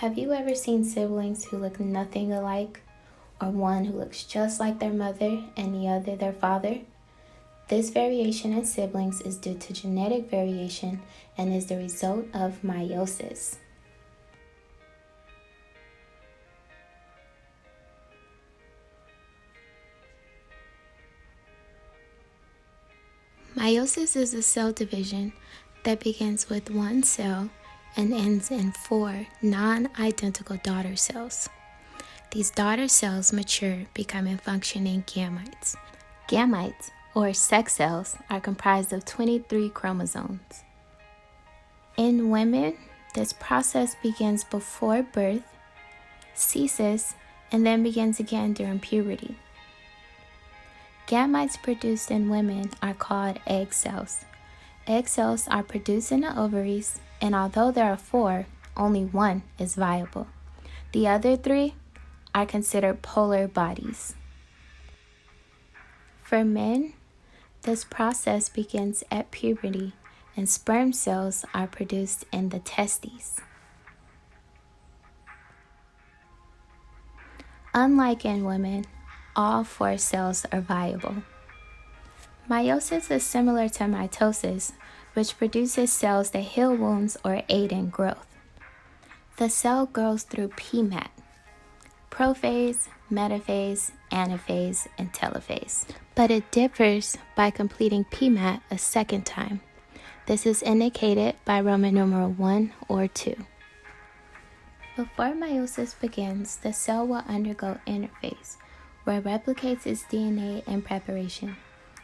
Have you ever seen siblings who look nothing alike, or one who looks just like their mother and the other their father? This variation in siblings is due to genetic variation and is the result of meiosis. Meiosis is a cell division that begins with one cell and ends in 4 non-identical daughter cells. These daughter cells mature, becoming functioning gametes. Gametes, or sex cells, are comprised of 23 chromosomes. In women, this process begins before birth, ceases, and then begins again during puberty. Gametes produced in women are called egg cells. Egg cells are produced in the ovaries, and although there are 4, only 1 is viable. The other 3 are considered polar bodies. For men, this process begins at puberty, and sperm cells are produced in the testes. Unlike in women, all 4 cells are viable. Meiosis is similar to mitosis, which produces cells that heal wounds or aid in growth. The cell grows through PMAT, prophase, metaphase, anaphase, and telophase. But it differs by completing PMAT a second time. This is indicated by Roman numeral 1 or 2. Before meiosis begins, the cell will undergo interphase, where it replicates its DNA in preparation.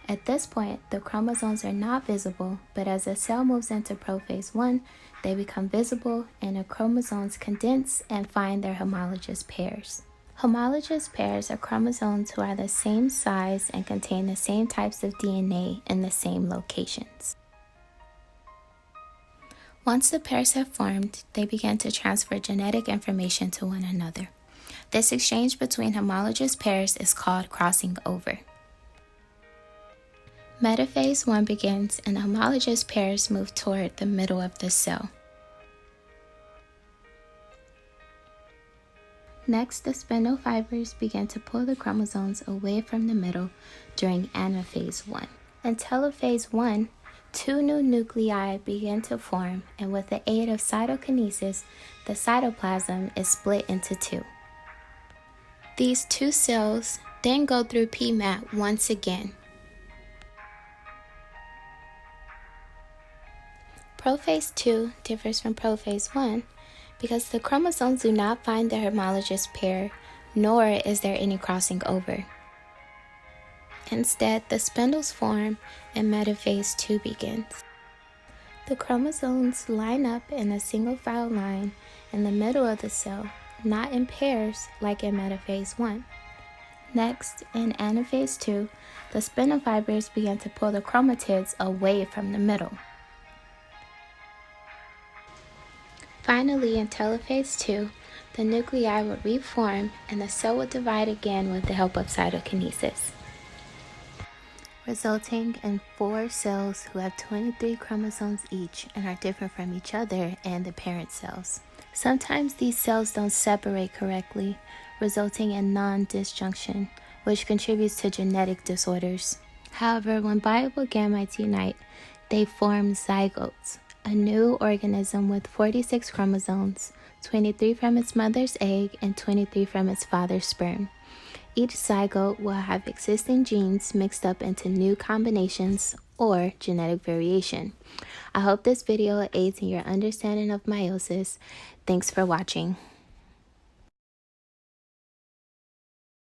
At this point, the chromosomes are not visible, but as the cell moves into prophase 1, they become visible and the chromosomes condense and find their homologous pairs. Homologous pairs are chromosomes who are the same size and contain the same types of DNA in the same locations. Once the pairs have formed, they begin to transfer genetic information to one another. This exchange between homologous pairs is called crossing over. Metaphase 1 begins and the homologous pairs move toward the middle of the cell. Next, the spindle fibers begin to pull the chromosomes away from the middle during anaphase 1. In telophase 1, 2 new nuclei begin to form, and with the aid of cytokinesis, the cytoplasm is split into 2. These 2 cells then go through PMAT once again. Prophase 2 differs from prophase 1 because the chromosomes do not find their homologous pair, nor is there any crossing over. Instead, the spindles form and metaphase 2 begins. The chromosomes line up in a single file line in the middle of the cell, not in pairs like in metaphase 1. Next, in anaphase 2, the spindle fibers begin to pull the chromatids away from the middle. Finally, in telophase 2, the nuclei will reform and the cell will divide again with the help of cytokinesis, resulting in 4 cells who have 23 chromosomes each and are different from each other and the parent cells. Sometimes these cells don't separate correctly, resulting in non-disjunction, which contributes to genetic disorders. However, when viable gametes unite, they form zygotes, a new organism with 46 chromosomes, 23 from its mother's egg and 23 from its father's sperm. Each zygote will have existing genes mixed up into new combinations or genetic variation. I hope this video aids in your understanding of meiosis. Thanks for watching.